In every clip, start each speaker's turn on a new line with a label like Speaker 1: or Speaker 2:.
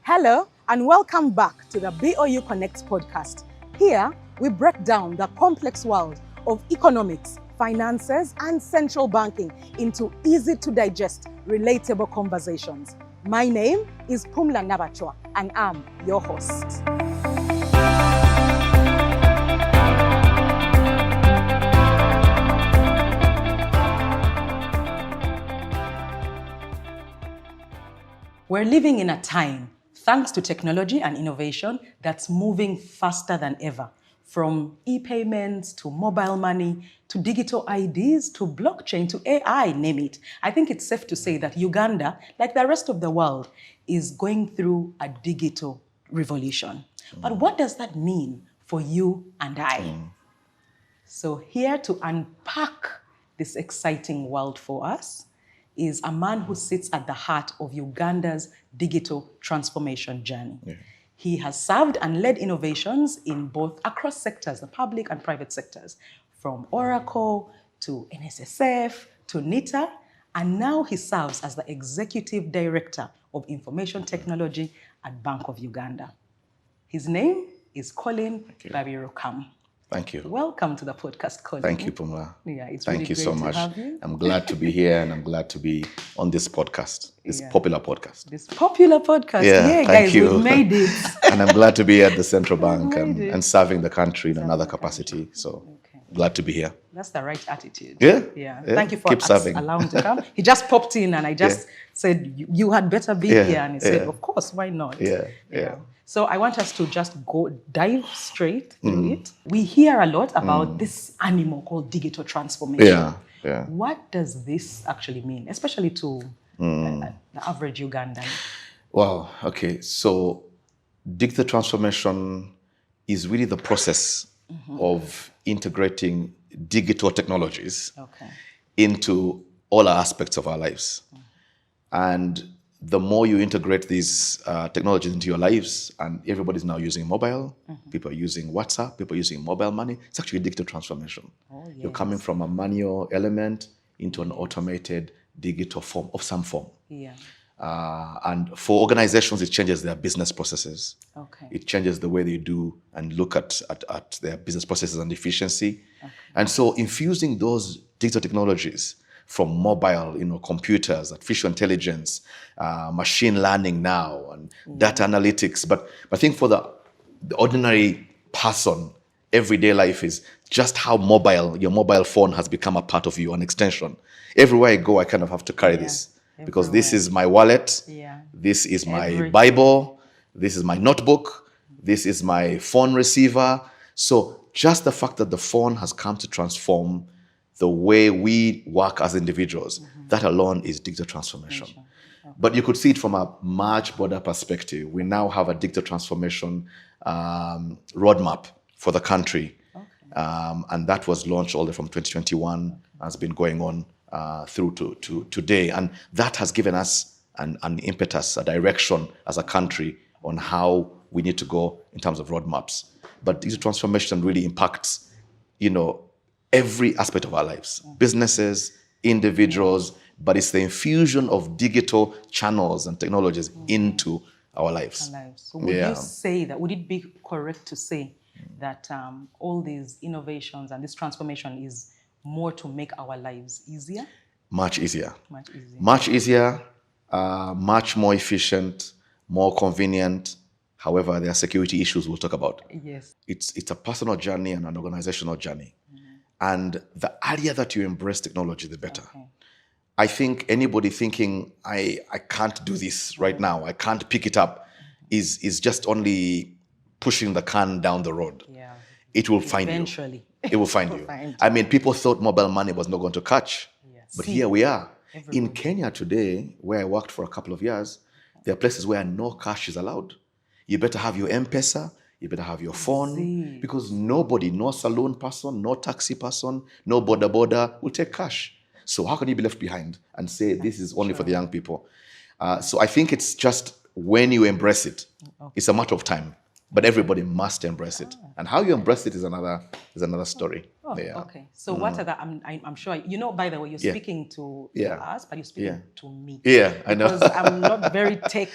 Speaker 1: Hello and welcome back to the BOU Connect podcast. Here, we break down the complex world of economics, finances, and central banking into easy-to-digest, relatable conversations. My name is Pumla Nabachwa, and I'm your host. We're living in a time, thanks to technology and innovation, that's moving faster than ever. From e-payments to mobile money, to digital IDs, to blockchain, to AI, name it. I think it's safe to say that Uganda, like the rest of the world, is going through a digital revolution. But what does that mean for you and I? So here to unpack this exciting world for us is a man who sits at the heart of Uganda's digital transformation journey. Yeah. He has served and led innovations in both across sectors, the public and private sectors, from Oracle to NSSF to NITA, and now he serves as the Executive Director of Information Technology at Bank of Uganda. His name is Colin Babirokam.
Speaker 2: Thank you.
Speaker 1: Welcome to the podcast, Colin.
Speaker 2: Thank you, Pumla.
Speaker 1: Yeah, it's
Speaker 2: Thank
Speaker 1: really
Speaker 2: you
Speaker 1: great
Speaker 2: so
Speaker 1: to
Speaker 2: much.
Speaker 1: have you.
Speaker 2: I'm glad to be here and I'm glad to be on this podcast, this popular podcast.
Speaker 1: This popular podcast.
Speaker 2: Yeah,
Speaker 1: guys,
Speaker 2: you.
Speaker 1: we made it.
Speaker 2: And I'm glad to be at the central bank and serving the country in another capacity. So glad to be here.
Speaker 1: That's the right attitude.
Speaker 2: Yeah.
Speaker 1: Thank you for
Speaker 2: Keep serving.
Speaker 1: allowing to come. He just popped in and I just said, you had better be here. And he said, of course, why not?
Speaker 2: Yeah.
Speaker 1: So I want us to just dive straight through it. We hear a lot about this animal called digital transformation.
Speaker 2: Yeah.
Speaker 1: What does this actually mean, especially to the average Ugandan?
Speaker 2: Wow. Okay. So digital transformation is really the process of integrating digital technologies into all aspects of our lives. And the more you integrate these technologies into your lives, and everybody's now using mobile, people are using WhatsApp, people are using mobile money, it's actually digital transformation. You're coming from a manual element into an automated digital form of some form. And for organizations, it changes their business processes. It changes the way they do and look at their business processes and efficiency. And so infusing those digital technologies from mobile, computers, artificial intelligence, machine learning now, and data analytics. But I think for the ordinary person, everyday life is just how your mobile phone has become a part of you, an extension. Everywhere I go, I kind of have to carry this. Because this is my wallet, this is my Bible, this is my notebook, this is my phone receiver. So just the fact that the phone has come to transform the way we work as individuals, that alone is digital transformation. But you could see it from a much broader perspective. We now have a digital transformation roadmap for the country. And that was launched all the way from 2021, has been going on through to today. And that has given us an impetus, a direction as a country on how we need to go in terms of roadmaps. But digital transformation really impacts, every aspect of our lives, businesses, individuals, but it's the infusion of digital channels and technologies into our lives.
Speaker 1: So would you say that, would it be correct to say that all these innovations and this transformation is more to make our lives easier?
Speaker 2: Much easier. Much more efficient, more convenient. However, there are security issues we'll talk about. It's a personal journey and an organizational journey. And the earlier that you embrace technology, the better. I think anybody thinking, I can't do this right now, I can't pick it up, is just only pushing the can down the road. It will find you. Eventually. It will find you. I mean, people thought mobile money was not going to catch. But here we are. In Kenya today, where I worked for a couple of years, there are places where no cash is allowed. You better have your M-Pesa, you better have your phone, because nobody, no saloon person, no taxi person, no border will take cash. So how can you be left behind and say this is only for the young people? So I think it's just when you embrace it, it's a matter of time. But everybody must embrace it. And how you embrace it is another story.
Speaker 1: Oh,
Speaker 2: Yeah.
Speaker 1: okay. So what are the, I'm sure, by the way, you're speaking to us, but you're speaking to me.
Speaker 2: Yeah, I know.
Speaker 1: Because I'm not very tech,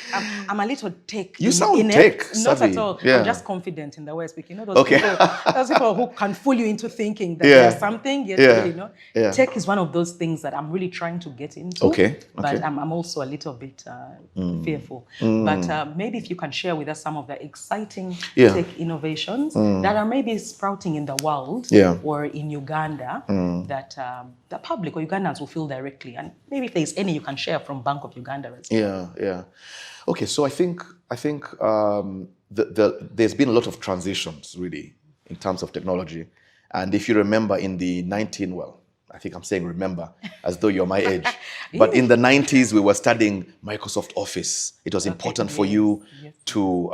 Speaker 1: I'm a little tech
Speaker 2: You sound
Speaker 1: inept.
Speaker 2: tech
Speaker 1: Not
Speaker 2: savvy.
Speaker 1: at all.
Speaker 2: Yeah.
Speaker 1: I'm just confident in the way I speak. Those people who can fool you into thinking that
Speaker 2: Yeah.
Speaker 1: there's something, yet really,
Speaker 2: Yeah.
Speaker 1: Tech is one of those things that I'm really trying to get into.
Speaker 2: Okay.
Speaker 1: But I'm also a little bit fearful. But maybe if you can share with us some of the exciting tech innovations that are maybe sprouting in the world or in Uganda that the public or Ugandans will feel directly. And maybe if there's any you can share from Bank of Uganda as well.
Speaker 2: Yeah. Okay, so I think there's been a lot of transitions really in terms of technology. And if you remember in the I think I'm saying remember as though you're my age. But in the 90s, we were studying Microsoft Office. It was important for you to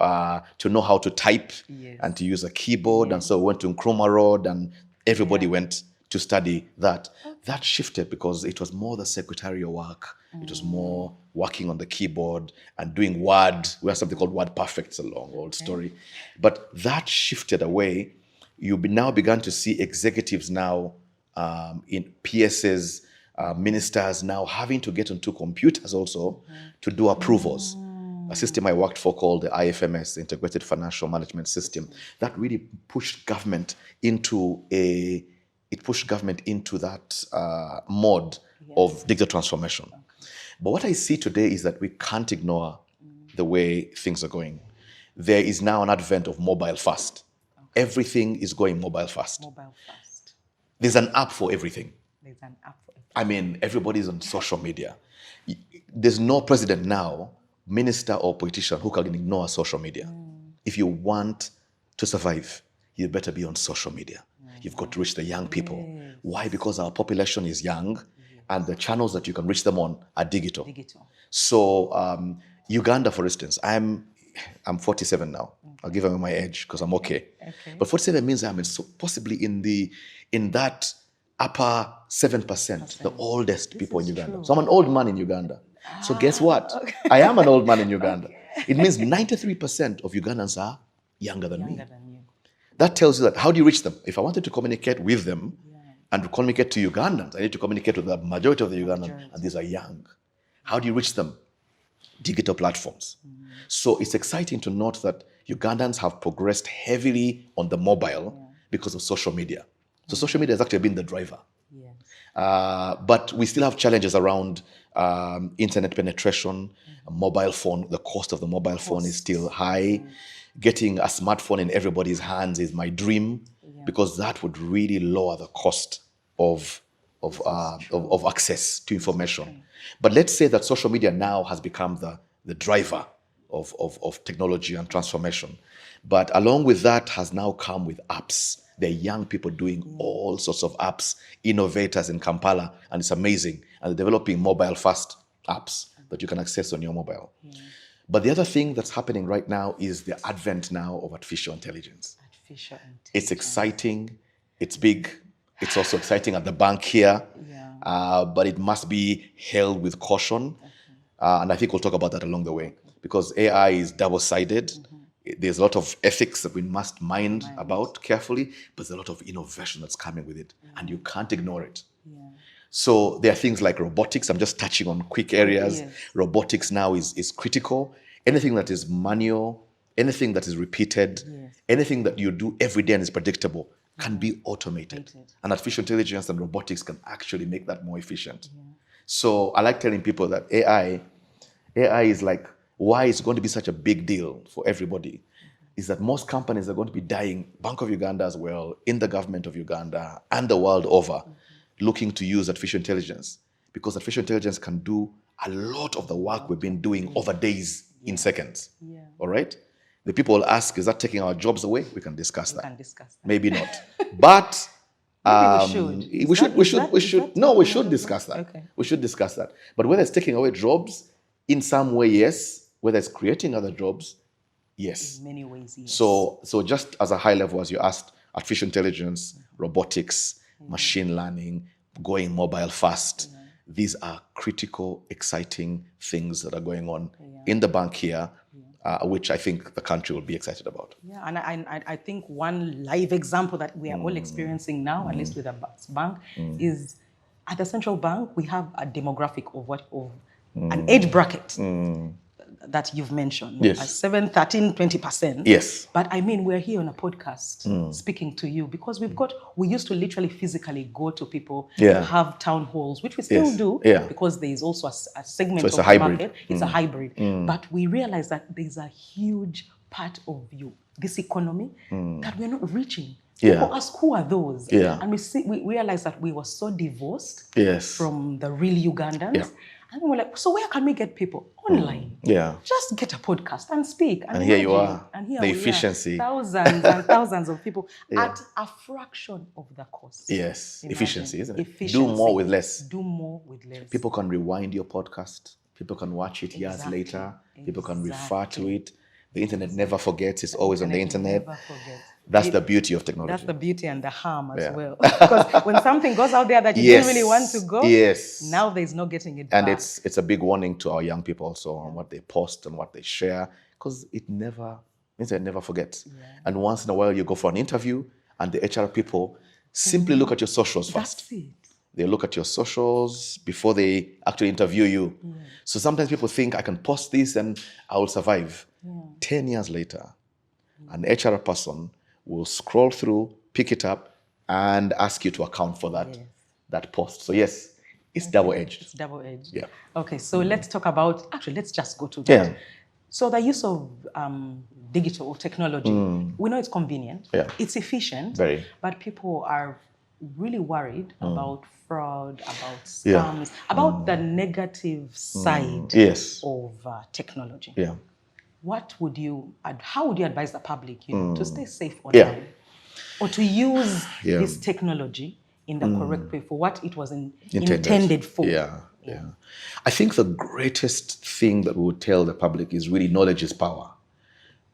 Speaker 2: know how to type and to use a keyboard. And so we went to Nkrumah Road and everybody went to study that. That shifted because it was more the secretarial work. It was more working on the keyboard and doing Word. We have something called Word Perfect. It's a long old story. But that shifted away. You now began to see executives now in PSs, ministers now having to get onto computers also to do approvals. A system I worked for called the IFMS, Integrated Financial Management System, that really pushed government into that mode of digital transformation. But what I see today is that we can't ignore the way things are going. There is now an advent of mobile first. Everything is going mobile first.
Speaker 1: Mobile first.
Speaker 2: There's an app for everything.
Speaker 1: There's an app for everything.
Speaker 2: I mean, everybody's on social media. There's no president now, minister or politician who can ignore social media. If you want to survive, you better be on social media. You've got to reach the young people. Why? Because our population is young and the channels that you can reach them on are digital. So Uganda, for instance, I'm 47 now. I'll give away my age because I'm okay. But 47 means I'm possibly in that upper 7%, the oldest people in Uganda. So I'm an old man in Uganda. So guess what? I am an old man in Uganda. It means 93% of Ugandans are younger than me. That tells you that how do you reach them? If I wanted to communicate with them and to communicate to Ugandans, I need to communicate with the majority of the Ugandans, and these are young. How do you reach them? Digital platforms. So it's exciting to note that Ugandans have progressed heavily on the mobile because of social media. So social media has actually been the driver. But we still have challenges around internet penetration, mobile phone. The cost of the mobile phone is still high. Getting a smartphone in everybody's hands is my dream because that would really lower the cost of access to information. But let's say that social media now has become the driver of technology and transformation. But along with that has now come with apps. There are young people doing all sorts of apps, innovators in Kampala, and it's amazing. And they're developing mobile-first apps that you can access on your mobile. But the other thing that's happening right now is the advent now of artificial intelligence. It's exciting. It's big. It's also exciting at the bank here. But it must be held with caution. And I think we'll talk about that along the way. Because AI is double-sided. There's a lot of ethics that we must mind about carefully, but there's a lot of innovation that's coming with it. And you can't ignore it. So there are things like robotics. I'm just touching on quick areas. Robotics now is critical. Anything that is manual, anything that is repeated, anything that you do every day and is predictable can be automated. And artificial intelligence and robotics can actually make that more efficient. So I like telling people that AI is like, why it's going to be such a big deal for everybody is that most companies are going to be dying, Bank of Uganda as well, in the government of Uganda and the world over, looking to use artificial intelligence because artificial intelligence can do a lot of the work we've been doing over days in seconds. All right? The people will ask, is that taking our jobs away? We can discuss that. Maybe not. But we should discuss that. We should discuss that. But whether it's taking away jobs, in some way, yes. Whether it's creating other jobs, yes.
Speaker 1: In many ways, yes.
Speaker 2: So just as a high level, as you asked, artificial intelligence, robotics, machine learning, going mobile fast, these are critical, exciting things that are going on in the bank here, which I think the country will be excited about.
Speaker 1: Yeah, and I think one live example that we are all experiencing now, at least with a bank, is at the central bank, we have a demographic of an age bracket that you've mentioned.
Speaker 2: Yes.
Speaker 1: 7, 13, 20%.
Speaker 2: Yes.
Speaker 1: But I mean, we're here on a podcast speaking to you because we used to literally physically go to people, have town halls, which we still do because there is also a segment of the market. It's a hybrid. But we realize that there's a huge part of this economy that we're not reaching. People ask, who are those? And we realize that we were so divorced from the real Ugandans. And we're like, so where can we get people? Online. Just get a podcast and speak.
Speaker 2: And here you are.
Speaker 1: And here
Speaker 2: the efficiency.
Speaker 1: Thousands and thousands of people at a fraction of the cost.
Speaker 2: Yes.
Speaker 1: Imagine.
Speaker 2: Efficiency, isn't it?
Speaker 1: Efficiency.
Speaker 2: Do more with less.
Speaker 1: Do more with less.
Speaker 2: People can rewind your podcast. People can watch it years later. People can refer to it. The internet never forgets. It's always on the internet.
Speaker 1: Never forgets.
Speaker 2: That's the beauty of technology.
Speaker 1: That's the beauty and the harm as well. Because when something goes out there that you didn't really want to go, now there's no getting it back.
Speaker 2: And it's a big warning to our young people also on what they post and what they share, because it never forgets. And once in a while you go for an interview and the HR people simply look at your socials first.
Speaker 1: That's it.
Speaker 2: They look at your socials before they actually interview you. So sometimes people think I can post this and I will survive. 10 years later, an HR person will scroll through, pick it up, and ask you to account for that post. So yes, it's double-edged.
Speaker 1: It's double-edged.
Speaker 2: Yeah.
Speaker 1: Okay, so let's talk about, let's just go to that. So the use of digital technology, we know it's convenient, it's efficient, but people are really worried about fraud, about scams, about the negative side of technology. How would you advise the public to stay safe online or to use this technology in the correct way for what it was intended for?
Speaker 2: I think the greatest thing that we would tell the public is really knowledge is power.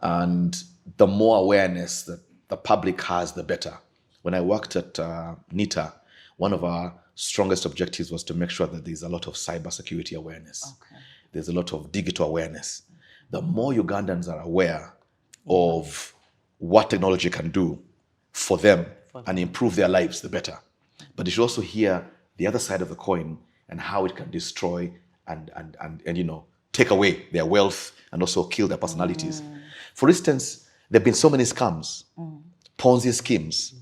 Speaker 2: And the more awareness that the public has, the better. When I worked at NITA, one of our strongest objectives was to make sure that there's a lot of cybersecurity awareness. There's a lot of digital awareness. The more Ugandans are aware of what technology can do for them and improve their lives, the better. But they should also hear the other side of the coin and how it can destroy and take away their wealth and also kill their personalities. For instance, there have been so many scams, Ponzi schemes,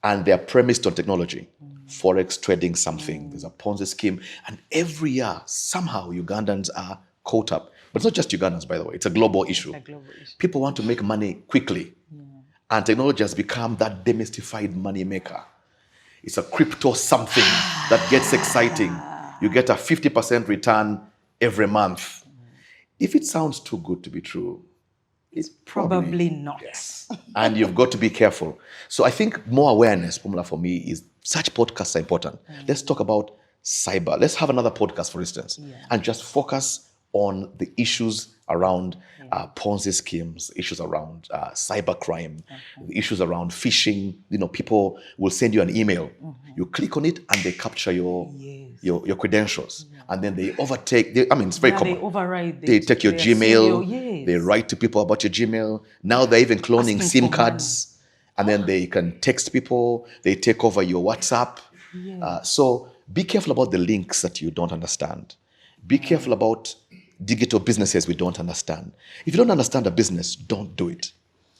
Speaker 2: and they are premised on technology. Forex trading something, there's a Ponzi scheme, and every year, somehow Ugandans are caught up. But it's not just Ugandans, by the way. It's a global issue. People want to make money quickly. And technology has become that demystified money maker. It's a crypto something that gets exciting. You get a 50% return every month. If it sounds too good to be true, it's
Speaker 1: probably not.
Speaker 2: And you've got to be careful. So I think more awareness, Pumla, for me, is such podcasts are important. Let's talk about cyber. Let's have another podcast, for instance, and just focus on the issues around Ponzi schemes, issues around cyber crime, the issues around phishing. People will send you an email. You click on it and they capture your credentials. And then they overtake, it's very common.
Speaker 1: They override.
Speaker 2: They take your Gmail. They write to people about your Gmail. Now they're even cloning SIM cards. And then they can text people. They take over your WhatsApp. So be careful about the links that you don't understand. Be careful about digital businesses we don't understand. If you don't understand a business, don't do it.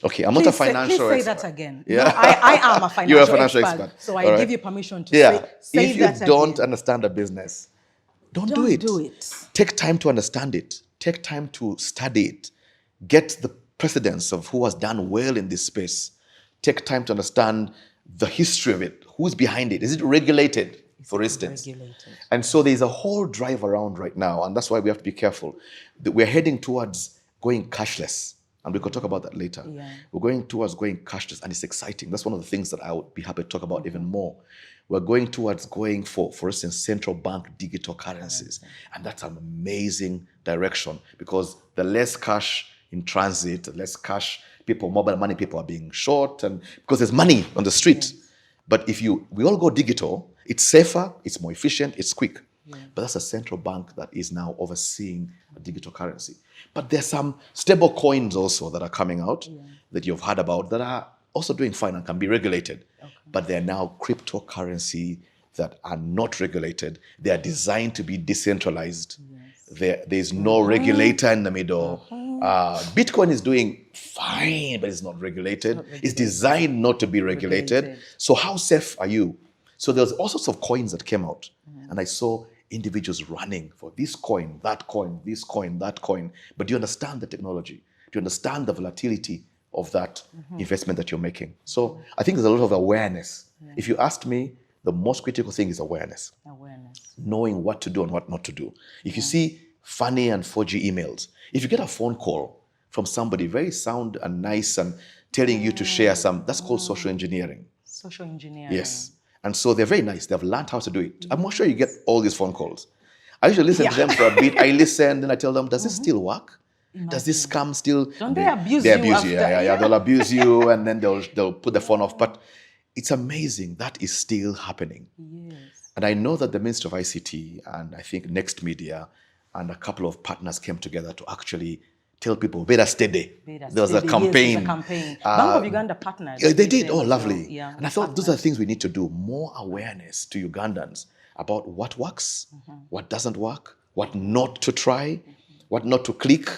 Speaker 2: Okay, I'm not a financial expert.
Speaker 1: Please say that again. No, I am a financial,
Speaker 2: You're a financial expert.
Speaker 1: So I give you permission to say that
Speaker 2: again. If you don't understand a business, don't do it. Take time to understand it. Take time to study it. Get the precedents of who has done well in this space. Take time to understand the history of it. Who's behind it? Is it regulated? For instance. And so there's a whole drive around right now, and that's why we have to be careful. We're heading towards going cashless, and we could talk about that later. We're going towards going cashless, and it's exciting. That's one of the things that I would be happy to talk about even more. We're going towards going for instance, central bank digital currencies, and that's an amazing direction because the less cash in transit, the less cash mobile money people are being short, and because there's money on the street. But if we all go digital, it's safer, it's more efficient, it's quick. But that's a central bank that is now overseeing a digital currency. But there's some stable coins also that are coming out that you've heard about that are also doing fine and can be regulated. But they're now cryptocurrency that are not regulated. They are designed to be decentralized. There's no regulator in the middle. Bitcoin is doing fine, but it's not regulated. It's designed not to be regulated. So how safe are you? So there's all sorts of coins that came out. And I saw individuals running for this coin, that coin, this coin, that coin. But do you understand the technology? Do you understand the volatility of that investment that you're making? So I think there's a lot of awareness. If you asked me, the most critical thing is awareness. Knowing what to do and what not to do. If you see funny and 4G emails, if you get a phone call from somebody very sound and nice and telling you to share some, that's called social engineering.
Speaker 1: Social engineering.
Speaker 2: Yes. And so they're very nice. They've learned how to do it. I'm not sure you get all these phone calls. I usually listen to them for a bit. I listen, then I tell them, does this still work? Does this scam still?
Speaker 1: Don't they abuse
Speaker 2: you? They
Speaker 1: abuse
Speaker 2: you. Yeah. They'll abuse you and then they'll put the phone off. But it's amazing. That is still happening.
Speaker 1: Yes.
Speaker 2: And I know that the Ministry of ICT and I think Next Media and a couple of partners came together to actually tell people, better steady. There was a campaign.
Speaker 1: Yes, Bank of Uganda partnered.
Speaker 2: They did. Oh, lovely.
Speaker 1: Well. Yeah,
Speaker 2: and I thought those are the things we need to do. More awareness to Ugandans about what works, what doesn't work, what not to try, what not to click.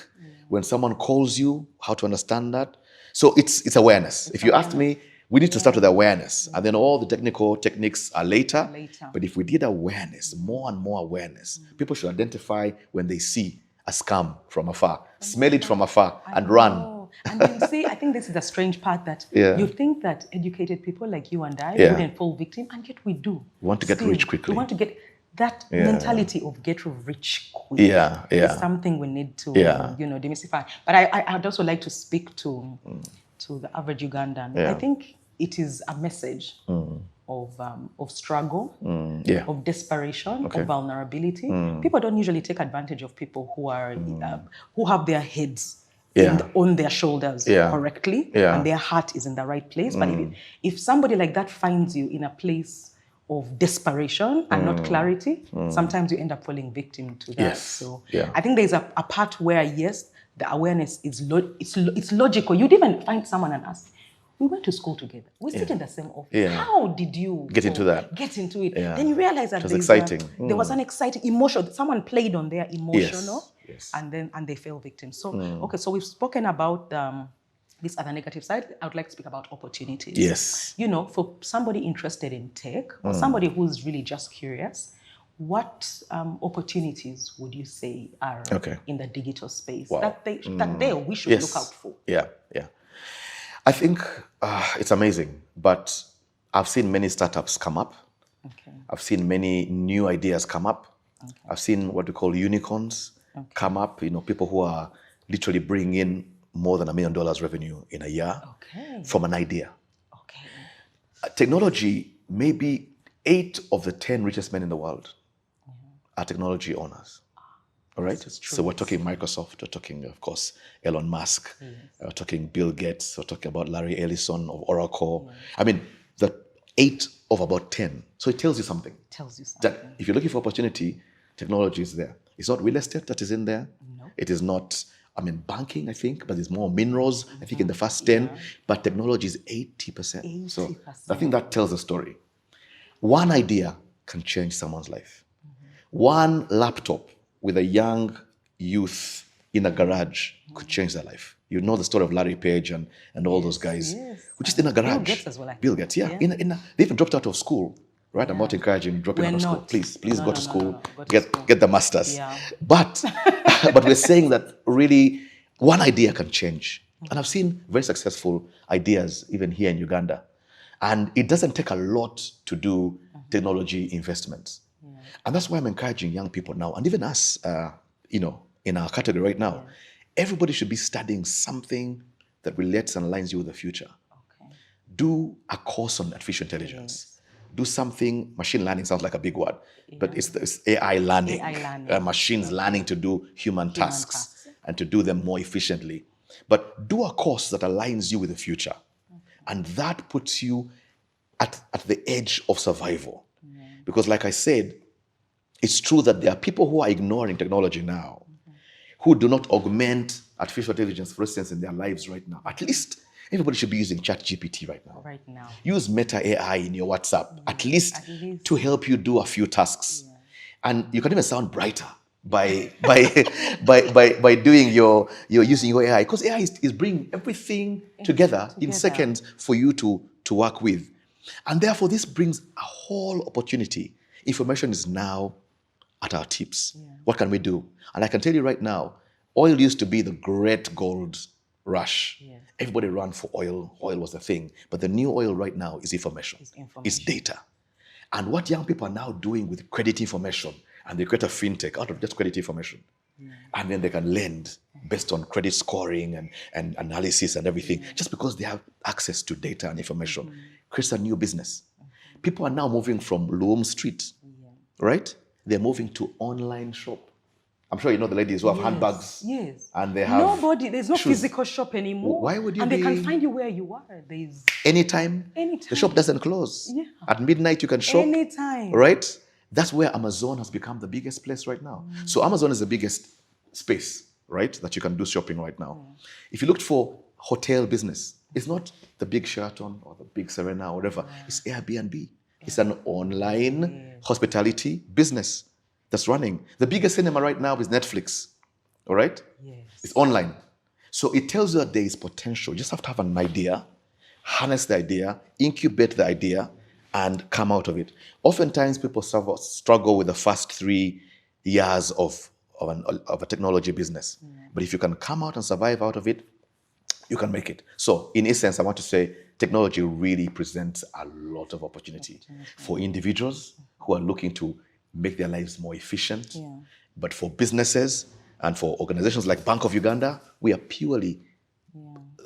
Speaker 2: When someone calls you, how to understand that. So it's awareness. If you ask me, we need to start with awareness. And then all the technical techniques are later. But if we did awareness, more and more awareness, people should identify when they see a scam from afar, smell it from afar and run.
Speaker 1: And then see, I think this is the strange part that you think that educated people like you and I wouldn't fall victim, and yet we do.
Speaker 2: We want to get rich quickly.
Speaker 1: We want to get that mentality of get rich quick. Is something we need to demystify. But I'd also like to speak to the average Ugandan. I think it is a message of struggle, of desperation, of vulnerability. People don't usually take advantage of people who are who have their heads on their shoulders correctly, and their heart is in the right place. But if somebody like that finds you in a place of desperation and not clarity, sometimes you end up falling victim to that. So I think there's a part where the awareness is it's logical. You'd even find someone and ask, we went to school together. We sit in the same office. How did you
Speaker 2: get into that?
Speaker 1: Get into it. Then you realize that
Speaker 2: it was exciting.
Speaker 1: There was an exciting emotion. Someone played on their emotional, and they fell victim. So okay, so we've spoken about this other negative side. I would like to speak about opportunities.
Speaker 2: Yes.
Speaker 1: For somebody interested in tech or somebody who's really just curious, what opportunities would you say are in the digital space that we should look out for?
Speaker 2: Yeah. I think it's amazing, but I've seen many startups come up. I've seen many new ideas come up. I've seen what we call unicorns come up, people who are literally bringing in more than $1 million revenue in a year from an idea. Technology, maybe 8 of the 10 richest men in the world are technology owners. All right. So we're talking Microsoft, we're talking, of course, Elon Musk, we're talking Bill Gates, we're talking about Larry Ellison of Oracle. I mean, the 8 of about 10. So it tells you something. That if you're looking for opportunity, technology is there. It's not real estate that is in there. No. It is not, banking, I think, but it's more minerals, I think, in the first 10. But technology is 80%. So I think that tells the story. One idea can change someone's life. One laptop with a young youth in a garage could change their life. You know the story of Larry Page and all those guys who just in a garage. Bill Gates as well. Bill Gates, they even dropped out of school, right? I'm not encouraging dropping out of school. Please go to school, get the masters. Yeah. But we're saying that really one idea can change. And I've seen very successful ideas even here in Uganda. And it doesn't take a lot to do technology investments. And that's why I'm encouraging young people now, and even us, in our category right now, everybody should be studying something that relates and aligns you with the future. Do a course on artificial intelligence. Do something, machine learning sounds like a big word, but it's AI learning. Machines learning to do human tasks and to do them more efficiently. But do a course that aligns you with the future. And that puts you at the edge of survival. Because like I said, It's true that there are people who are ignoring technology now, who do not augment artificial intelligence, for instance, in their lives right now. At least everybody should be using ChatGPT right now.
Speaker 1: Right now.
Speaker 2: Use Meta AI in your WhatsApp, at least to help you do a few tasks. Yeah. And you can even sound brighter by doing your using your AI, because AI is bringing everything together in seconds for you to work with. And therefore, this brings a whole opportunity. Information is now at our tips. Yeah. What can we do? And I can tell you right now, oil used to be the great gold rush. Yeah. Everybody ran for oil. Oil was the thing. But the new oil right now is information. It's data. And what young people are now doing with credit information, and they create a fintech out of just credit information. Yeah. And then they can lend based on credit scoring and analysis and everything, just because they have access to data and information. Creates a new business. People are now moving from Loam Street, right? They're moving to online shop. I'm sure you know the ladies who have handbags.
Speaker 1: Yes.
Speaker 2: And they have
Speaker 1: there's no shoes. Physical shop anymore.
Speaker 2: Why would you
Speaker 1: And they can find you where you are. There's
Speaker 2: anytime. The shop doesn't close. Yeah. At midnight you can shop.
Speaker 1: Anytime.
Speaker 2: Right? That's where Amazon has become the biggest place right now. So Amazon is the biggest space, right, that you can do shopping right now. If you looked for hotel business, it's not the big Sheraton or the big Serena or whatever. It's Airbnb. It's an online hospitality business that's running. The biggest cinema right now is Netflix. All right? Yes. It's online. So it tells you that there is potential. You just have to have an idea, harness the idea, incubate the idea, and come out of it. Oftentimes, people struggle with the first 3 years of a technology business. But if you can come out and survive out of it, you can make it. So in essence, I want to say technology really presents a lot of opportunity for individuals who are looking to make their lives more efficient. Yeah. But for businesses and for organizations like Bank of Uganda, we are purely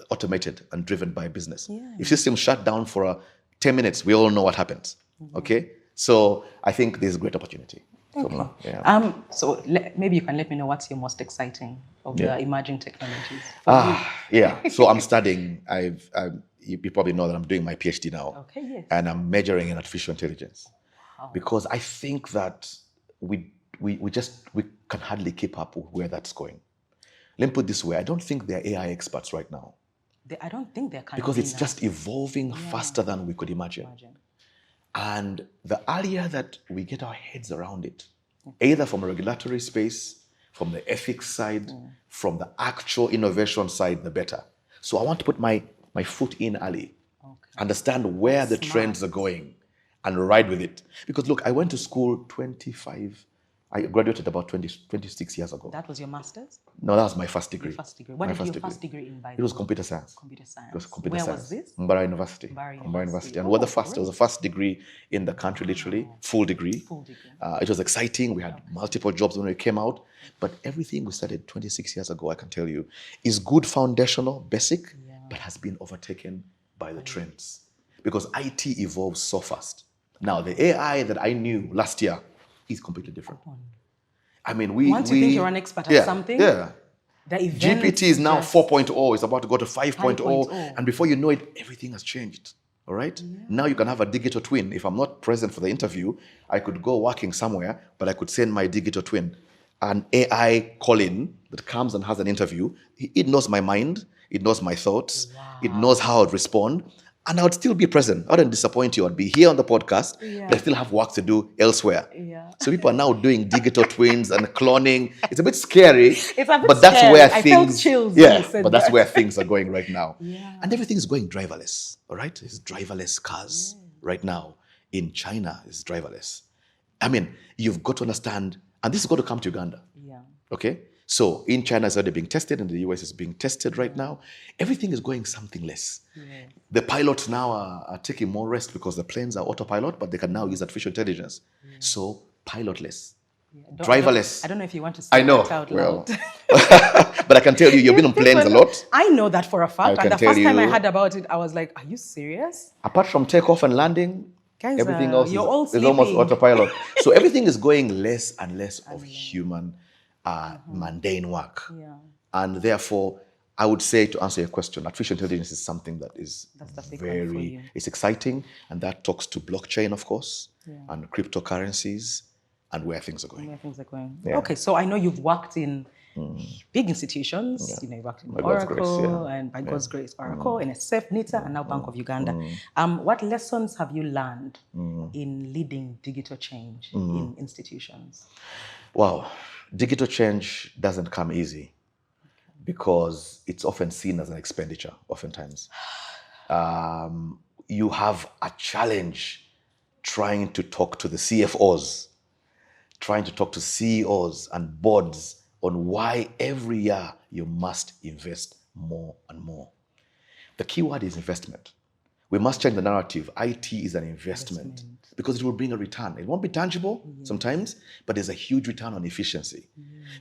Speaker 2: automated and driven by business. Yeah. If systems shut down for 10 minutes, we all know what happens. Okay? So I think there's a great opportunity.
Speaker 1: Okay. So maybe you can let me know what's your most exciting of the emerging technologies.
Speaker 2: So I'm studying. You probably know that I'm doing my PhD now.
Speaker 1: Okay, yes.
Speaker 2: And I'm majoring in artificial intelligence. Wow. Because I think that we can hardly keep up with where that's going. Let me put it this way. I don't think they're AI experts right now.
Speaker 1: I don't think they're
Speaker 2: because it's just evolving faster than we could imagine. And the earlier that we get our heads around it, either from a regulatory space, from the ethics side, from the actual innovation side, the better. So I want to put my foot in early, understand where the trends are going, and ride with it. Because look, I went to school I graduated about 26 years ago.
Speaker 1: That was your master's?
Speaker 2: No, that was my first degree.
Speaker 1: What did your first degree in?
Speaker 2: It was computer science.
Speaker 1: Computer science.
Speaker 2: It was computer
Speaker 1: science.
Speaker 2: Where
Speaker 1: was this?
Speaker 2: Mbara University. And we're the first. It was the first degree in the country, literally. Full degree. It was exciting. We had multiple jobs when we came out. But everything we started 26 years ago, I can tell you, is good foundational, basic, but has been overtaken by the trends. Because IT evolves so fast. Now, the AI that I knew last year is completely different. I mean,
Speaker 1: once you think you're an expert at something,
Speaker 2: GPT is now 4.0. It's about to go to 5.0. And before you know it, everything has changed. All right? Yeah. Now you can have a digital twin. If I'm not present for the interview, I could go working somewhere, but I could send my digital twin. An AI call-in that comes and has an interview. It knows my mind. It knows my thoughts. Wow. It knows how I'd respond. And I would still be present. I wouldn't disappoint you. I'd be here on the podcast, but I still have work to do elsewhere. Yeah. So people are now doing digital twins and cloning. It's a bit scary, but that's where things.
Speaker 1: Chills
Speaker 2: but that's where things are going right now. Yeah. And everything is going driverless. All right, it's driverless cars right now. In China, it's driverless. I mean, you've got to understand, and this is going to come to Uganda. Yeah. Okay. So in China, it's already being tested. In the US, it's being tested right now. Everything is going something less. Yeah. The pilots now are taking more rest because the planes are autopilot, but they can now use artificial intelligence. Yeah. So pilotless, driverless.
Speaker 1: I don't know if you want to say that out loud.
Speaker 2: But I can tell you, you've been on planes a lot.
Speaker 1: I know that for a fact. And the first time I heard about it, I was like, are you serious?
Speaker 2: Apart from takeoff and landing,
Speaker 1: guys,
Speaker 2: everything else
Speaker 1: is almost
Speaker 2: autopilot. So everything is going less and less of human mundane work. Yeah. And therefore, I would say, to answer your question, artificial intelligence is something that is it's exciting, and that talks to blockchain, of course, and cryptocurrencies, and where things are going.
Speaker 1: Where things are going.
Speaker 2: Yeah.
Speaker 1: Okay, so I know you've worked in big institutions.
Speaker 2: Yeah.
Speaker 1: You know, you worked in
Speaker 2: By God's
Speaker 1: Oracle,
Speaker 2: grace, yeah.
Speaker 1: and by God's grace, Oracle, NSF, NITA, and now Bank of Uganda. What lessons have you learned in leading digital change in institutions?
Speaker 2: Wow, digital change doesn't come easy because it's often seen as an expenditure, oftentimes. You have a challenge trying to talk to the CFOs, trying to talk to CEOs and boards on why every year you must invest more and more. The key word is investment. We must change the narrative. IT is an investment because it will bring a return. It won't be tangible sometimes, but there's a huge return on efficiency.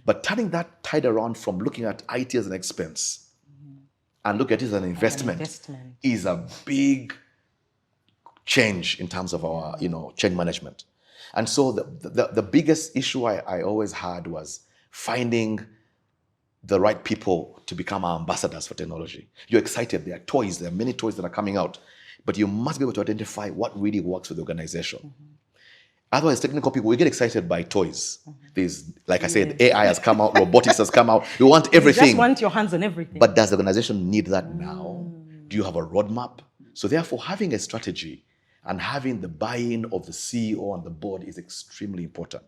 Speaker 2: But turning that tide around from looking at IT as an expense and look at it as an investment is a big change in terms of our, change management. And so the biggest issue I always had was finding the right people to become our ambassadors for technology. You're excited. There are many toys that are coming out, but you must be able to identify what really works with the organization. Otherwise, technical people, we get excited by toys. There's, like I said, AI has come out, robotics has come out. We want everything.
Speaker 1: You just want your hands on everything.
Speaker 2: But does the organization need that now? Do you have a roadmap? So therefore, having a strategy and having the buy-in of the CEO and the board is extremely important.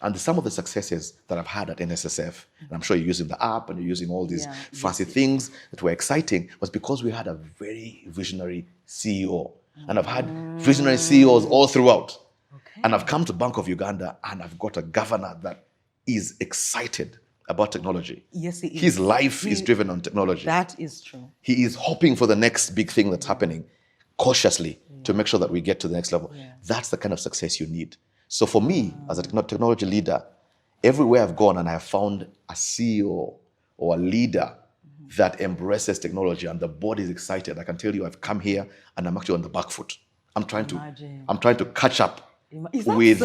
Speaker 2: And some of the successes that I've had at NSSF, and I'm sure you're using the app and you're using all these fancy things that were exciting, was because we had a very visionary CEO. And I've had visionary CEOs all throughout. Okay. And I've come to Bank of Uganda and I've got a governor that is excited about technology.
Speaker 1: Yes, he is.
Speaker 2: His life is driven on technology.
Speaker 1: That is true.
Speaker 2: He is hoping for the next big thing that's happening cautiously to make sure that we get to the next level. Yeah. That's the kind of success you need. So for me, as a technology leader, everywhere I've gone and I have found a CEO or a leader that embraces technology and the board is excited, I can tell you I've come here and I'm actually on the back foot. I'm trying to catch up with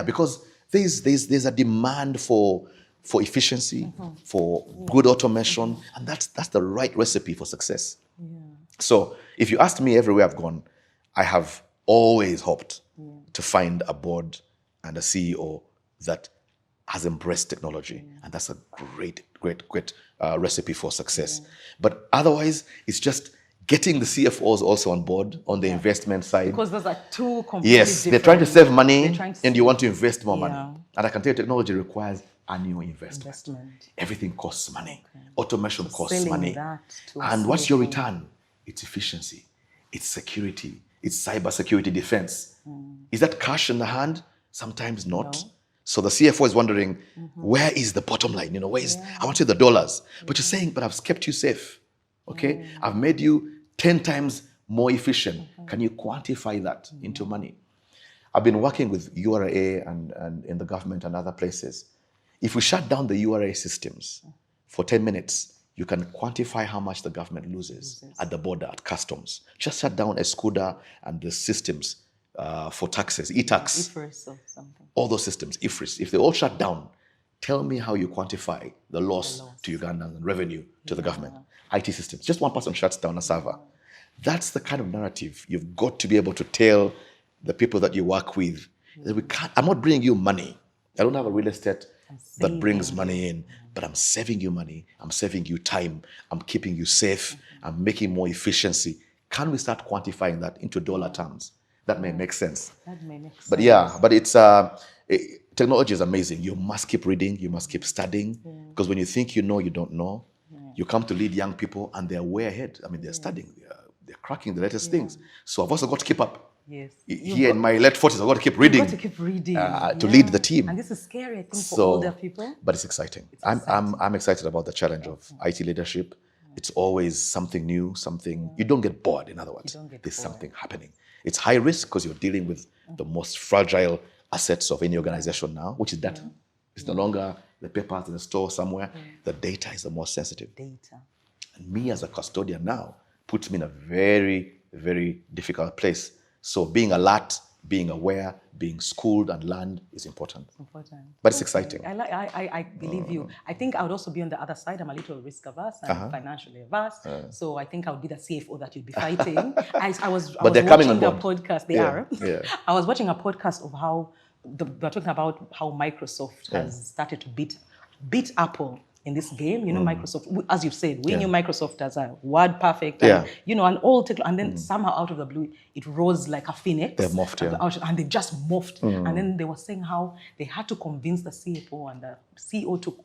Speaker 2: because there's a demand for efficiency, for good automation, and that's the right recipe for success. Yeah. So if you ask me, everywhere I've gone, I have always hoped to find a board and a CEO that has embraced technology. And that's a great recipe for success. But otherwise, it's just getting the CFOs also on board on the investment side.
Speaker 1: Because those are two completely
Speaker 2: different. They're trying to save money and you want to invest more money. And I can tell you technology requires annual investment. Everything costs money. Okay. Automation costs money. And what's your return? It's efficiency. It's security. It's cybersecurity defense. Is that cash in the hand? Sometimes not. No. So the CFO is wondering, where is the bottom line? I want you the dollars. But you're saying, but I've kept you safe. Okay? I've made you 10 times more efficient. Can you quantify that into money? I've been working with URA and in the government and other places. If we shut down the URA systems for 10 minutes, you can quantify how much the government loses at the border, at customs. Just shut down Escuda and the systems for taxes, e-tax.
Speaker 1: IFRS or something.
Speaker 2: All those systems, IFRS. If they all shut down, tell me how you quantify the loss to Ugandans and revenue to the government. IT systems. Just one person shuts down a server. That's the kind of narrative you've got to be able to tell the people that you work with. That I'm not bringing you money. I don't have a real estate that brings money in, but I'm saving you money. I'm saving you time. I'm keeping you safe. I'm making more efficiency. Can we start quantifying that into dollar terms? That may make sense.
Speaker 1: That may make sense.
Speaker 2: But it's technology is amazing. You must keep reading. You must keep studying. Because when you think you know, you don't know. You come to lead young people and they're way ahead. I mean, they're studying. They're cracking the latest things. So I've also got to keep up.
Speaker 1: Yes.
Speaker 2: Here in my late 40s, I've got to keep reading.
Speaker 1: You've got to keep reading.
Speaker 2: To lead the team.
Speaker 1: And this is scary, I think, for older people.
Speaker 2: But it's exciting. I'm excited about the challenge of IT leadership. It's always something new, something... You don't get bored, in other words. There's something happening. It's high risk because you're dealing with the most fragile assets of any organization now, which is data. It's no longer the papers in the store somewhere. The data is the most sensitive. And me as a custodian now puts me in a very, very difficult place. So being alert, being aware, being schooled and learned is important. But it's exciting.
Speaker 1: I believe you. I think I would also be on the other side. I'm a little risk averse and financially averse. So I think I would be the CFO that you'd be fighting. I was
Speaker 2: they're coming on board.
Speaker 1: Podcast. They are. I was watching a podcast of how we're talking about how Microsoft has started to beat Apple in this game. Microsoft, as you've said, we knew Microsoft as a word perfect, and, and all and then somehow out of the blue, it rose like a phoenix.
Speaker 2: They morphed,
Speaker 1: and they just morphed. And then they were saying how they had to convince the CFO and the CEO to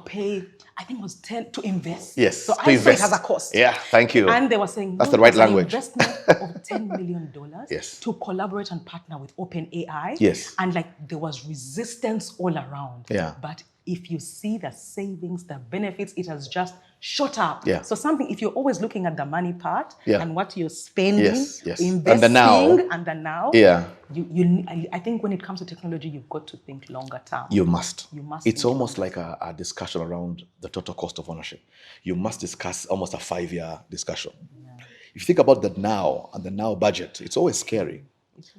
Speaker 1: pay, I think it was 10 to invest.
Speaker 2: Yes,
Speaker 1: so I saw it has a cost.
Speaker 2: Yeah, thank you.
Speaker 1: And they were saying
Speaker 2: that's the right language.
Speaker 1: Investment of $10 million
Speaker 2: yes.
Speaker 1: to collaborate and partner with OpenAI.
Speaker 2: Yes.
Speaker 1: And like there was resistance all around.
Speaker 2: Yeah.
Speaker 1: But if you see the savings, the benefits, it has just shot up.
Speaker 2: Yeah.
Speaker 1: So if you're always looking at the money part
Speaker 2: yeah.
Speaker 1: and what you're spending, investing,
Speaker 2: and the now,
Speaker 1: yeah. I think when it comes to technology, you've got to think longer term.
Speaker 2: You must. It's almost
Speaker 1: like
Speaker 2: a discussion around the total cost of ownership. You must discuss almost a 5-year discussion. Yeah. If you think about the now and the now budget, it's always scary.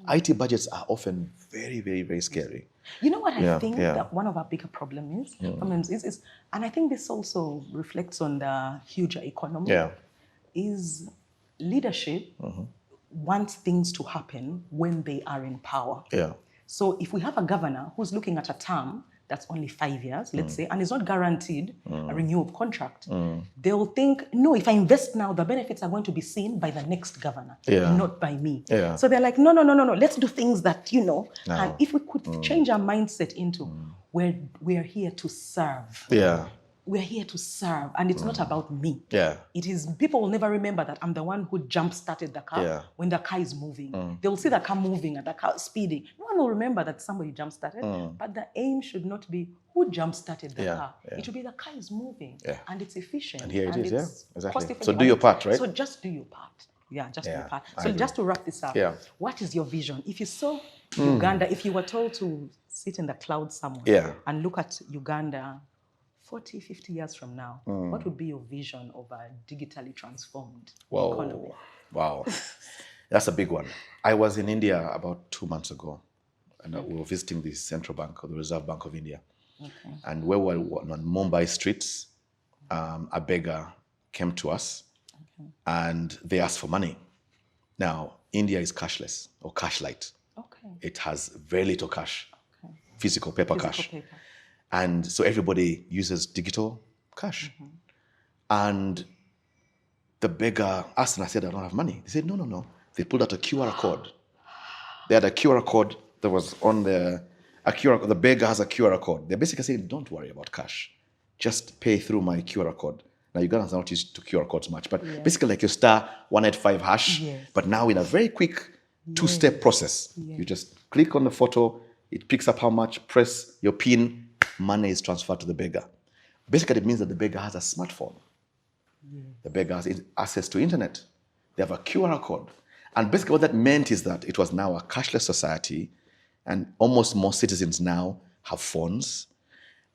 Speaker 2: IT budgets are often very, very, very scary.
Speaker 1: You know what I think that one of our bigger problems is, and I think this also reflects on the huger economy, is leadership wants things to happen when they are in power.
Speaker 2: Yeah.
Speaker 1: So if we have a governor who's looking at a term that's only 5 years, let's say, and is not guaranteed a renewal of contract, they'll think, no, if I invest now, the benefits are going to be seen by the next governor, not by me.
Speaker 2: Yeah.
Speaker 1: So they're like, no, let's do things that, and if we could change our mindset into we're here to serve.
Speaker 2: Yeah.
Speaker 1: We're here to serve, and it's not about me.
Speaker 2: Yeah.
Speaker 1: It is, people will never remember that I'm the one who jump-started the car when the car is moving. They will see the car moving and the car speeding. No one will remember that somebody jump-started, but the aim should not be who jump-started the car. It should be the car is moving, and it's efficient.
Speaker 2: And here it is, exactly.
Speaker 1: So
Speaker 2: do your part, right?
Speaker 1: So just do your part. Yeah, just do your part. So just to wrap this up, what is your vision? If you saw Uganda, if you were told to sit in the cloud somewhere and look at Uganda 40, 50 years from now, what would be your vision of a digitally transformed economy?
Speaker 2: Wow. That's a big one. I was in India about 2 months ago, and we were visiting the central bank, or the Reserve Bank of India. Okay. And where we were on Mumbai streets, a beggar came to us, and they asked for money. Now, India is cashless, or cash light. Okay. It has very little cash, physical paper cash. And so everybody uses digital cash. And the beggar asked, and I said, I don't have money. They said, no. They pulled out a QR code. They had a QR code that was on the beggar has a QR code. They're basically saying, don't worry about cash. Just pay through my QR code. Now, Ugandans are not used to QR codes much, but basically like your star 185 hash, but now in a very quick 2-step process. You just click on the photo, it picks up how much, press your PIN, money is transferred to the beggar. Basically, it means that the beggar has a smartphone. The beggar has access to internet. They have a QR code. And basically what that meant is that it was now a cashless society, and almost most citizens now have phones.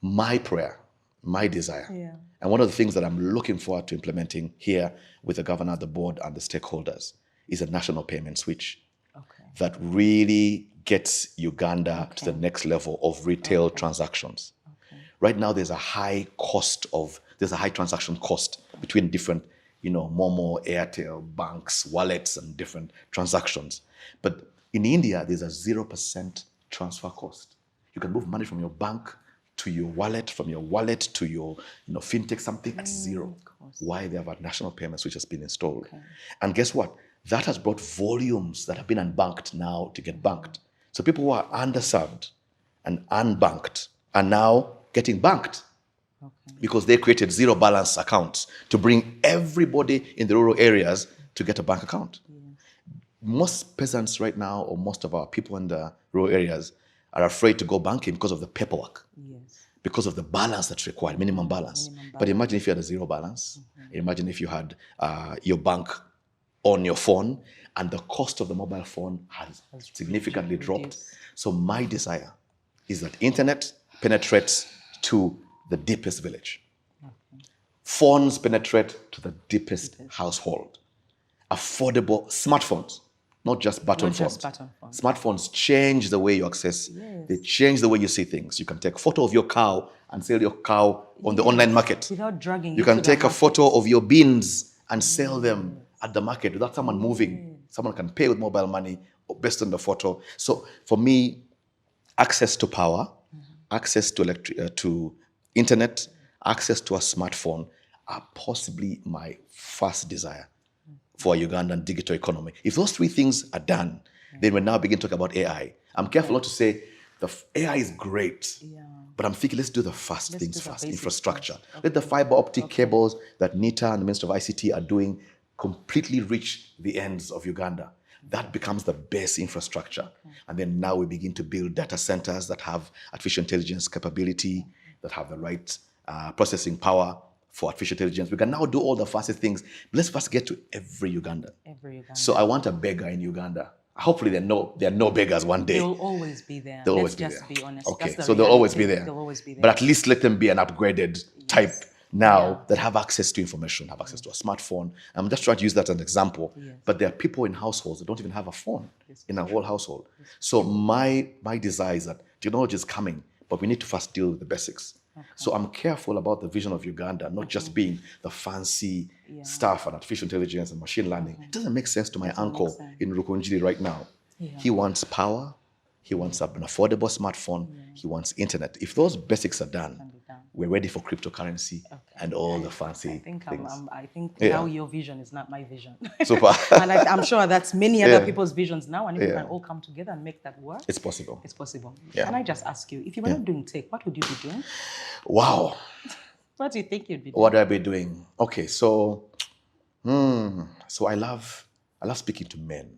Speaker 2: My prayer, my desire, and one of the things that I'm looking forward to implementing here with the governor, the board, and the stakeholders is a national payment switch that really gets Uganda to the next level of retail transactions. Right now, there's a high transaction cost between different, Momo, Airtel, banks, wallets, and different transactions. But in India, there's a 0% transfer cost. You can move money from your bank to your wallet, from your wallet to your, fintech, something at zero. Why? They have a national payments which has been installed. And guess what? That has brought volumes that have been unbanked now to get banked. So people who are underserved and unbanked are now getting banked because they created zero balance accounts to bring everybody in the rural areas to get a bank account. Most peasants right now, or most of our people in the rural areas, are afraid to go banking because of the paperwork, because of the balance that's required, minimum balance. But imagine if you had a zero balance. Imagine if you had your bank on your phone, and the cost of the mobile phone has significantly dropped. So my desire is that internet penetrates to the deepest village. Phones penetrate to the deepest household. Affordable smartphones, not just button phones. Smartphones change the way you access. They change the way you see things. You can take a photo of your cow and sell your cow on the online market.
Speaker 1: Without dragging
Speaker 2: you can take a photo of your beans and sell them at the market without someone moving. Someone can pay with mobile money based on the photo. So for me, access to power, access to internet, access to a smartphone are possibly my first desire for a Ugandan digital economy. If those three things are done, then we now begin to talk about AI. I'm careful not to say AI is great, but I'm thinking let's do the things first, infrastructure. Let the fiber optic cables that NITA and the Minister of ICT are doing completely reach the ends of Uganda. That becomes the base infrastructure. And then now we begin to build data centers that have artificial intelligence capability, that have the right processing power for artificial intelligence. We can now do all the fastest things. But let's first get to every Ugandan. So I want a beggar in Uganda. Hopefully there are no beggars one day.
Speaker 1: They'll always be there.
Speaker 2: Let's
Speaker 1: just be honest.
Speaker 2: Okay, so they'll always be there. But at least let them be an upgraded type now that have access to information, have access to a smartphone. I'm just trying to use that as an example. But there are people in households that don't even have a phone in a whole household. So my desire is that technology is coming, but we need to first deal with the basics. So I'm careful about the vision of Uganda, not just being the fancy stuff and artificial intelligence and machine learning. It doesn't make sense to my uncle in Rukunjiri right now. He wants power. He wants an affordable smartphone. He wants internet. If those basics are done, we're ready for cryptocurrency and all the fancy things.
Speaker 1: I think now your vision is not my vision.
Speaker 2: Super.
Speaker 1: And I'm sure that's many other people's visions now, and if we can all come together and make that work.
Speaker 2: It's possible.
Speaker 1: It's possible. Can I just ask you, if you were not doing tech, what would you be doing?
Speaker 2: Wow.
Speaker 1: What do you think you'd be doing?
Speaker 2: What would I be doing? Okay, so I love speaking to men.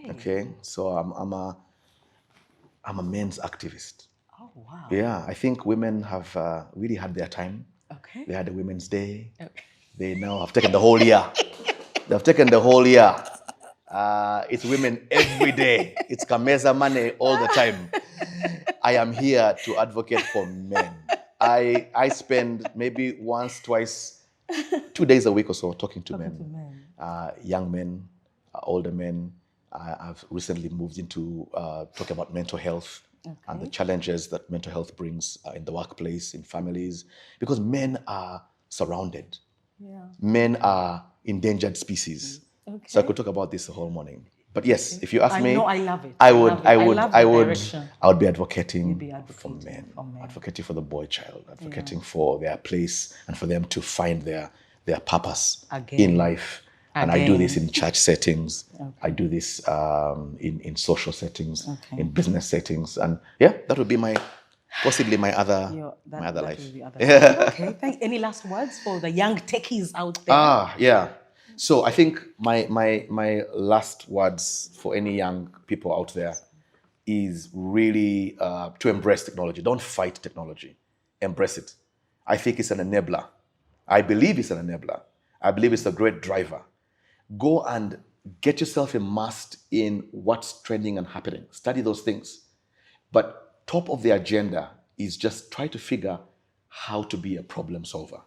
Speaker 2: Okay. So I'm a men's activist.
Speaker 1: Oh, wow.
Speaker 2: Yeah, I think women have really had their time.
Speaker 1: Okay.
Speaker 2: They had a Women's Day. Okay. They now have taken the whole year. They've taken the whole year. It's women every day. It's Kameza money all the time. I am here to advocate for men. I spend maybe once, twice, 2 days a week or so talking to men. Young men, older men. I've recently moved into talking about mental health and the challenges that mental health brings in the workplace, in families, because men are surrounded. Men are endangered species. So I could talk about this the whole morning. But yes, if you ask me,
Speaker 1: I love it.
Speaker 2: I would be advocating for men, advocating for the boy child, advocating for their place and for them to find their purpose in life. And I do this in church settings. I do this in social settings, in business settings, and that would be possibly my other life.
Speaker 1: Okay. Thanks. Any last words for the young techies out there?
Speaker 2: So I think my last words for any young people out there is really to embrace technology. Don't fight technology. Embrace it. I think it's an enabler. I believe it's an enabler. I believe it's a great driver. Go and get yourself immersed in what's trending and happening. Study those things. But top of the agenda is just try to figure how to be a problem solver.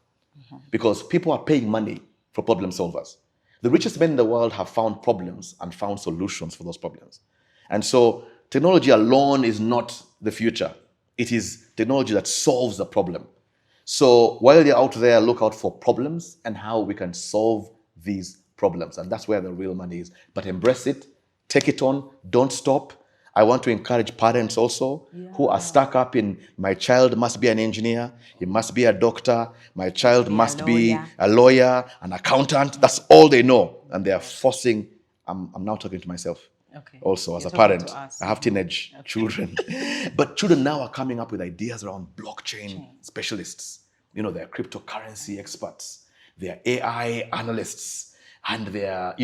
Speaker 2: Because people are paying money for problem solvers. The richest men in the world have found problems and found solutions for those problems. And so technology alone is not the future. It is technology that solves the problem. So while you're out there, look out for problems and how we can solve these problems. And that's where the real money is. But embrace it, take it on, don't stop. I want to encourage parents also who are stuck up in, my child must be an engineer, he must be a doctor, my child must be a lawyer, an accountant. That's all they know. And they are forcing, I'm now talking to myself also as a parent. I have teenage children. But children now are coming up with ideas around blockchain specialists. They're cryptocurrency experts. They're AI analysts. And they're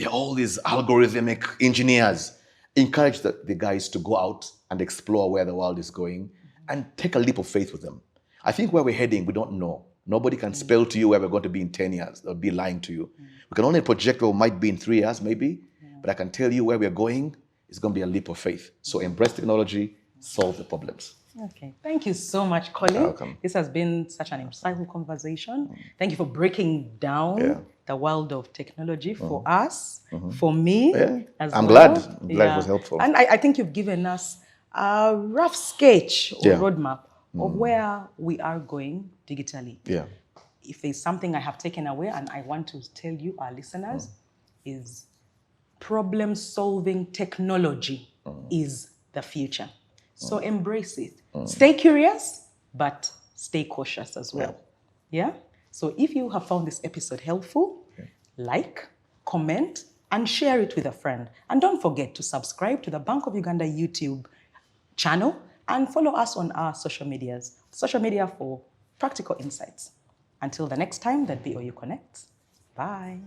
Speaker 2: all these algorithmic engineers. Encourage the guys to go out and explore where the world is going and take a leap of faith with them. I think where we're heading, we don't know. Nobody can spell to you where we're going to be in 10 years. They'll be lying to you. We can only project where we might be in 3 years, maybe. But I can tell you where we're going, it's going to be a leap of faith. So embrace technology, solve the problems.
Speaker 1: Okay. Thank you so much, Colin.
Speaker 2: Welcome.
Speaker 1: This has been such an insightful conversation. Thank you for breaking down the world of technology for us, for me as well.
Speaker 2: I'm glad it was helpful.
Speaker 1: And I think you've given us a rough sketch or roadmap of where we are going digitally.
Speaker 2: Yeah.
Speaker 1: If there's something I have taken away and I want to tell you, our listeners, is problem-solving technology is the future. So embrace it. Stay curious, but stay cautious as well. Yeah? So if you have found this episode helpful, like, comment, and share it with a friend. And don't forget to subscribe to the Bank of Uganda YouTube channel and follow us on our social media for practical insights. Until the next time that BOU connects, bye.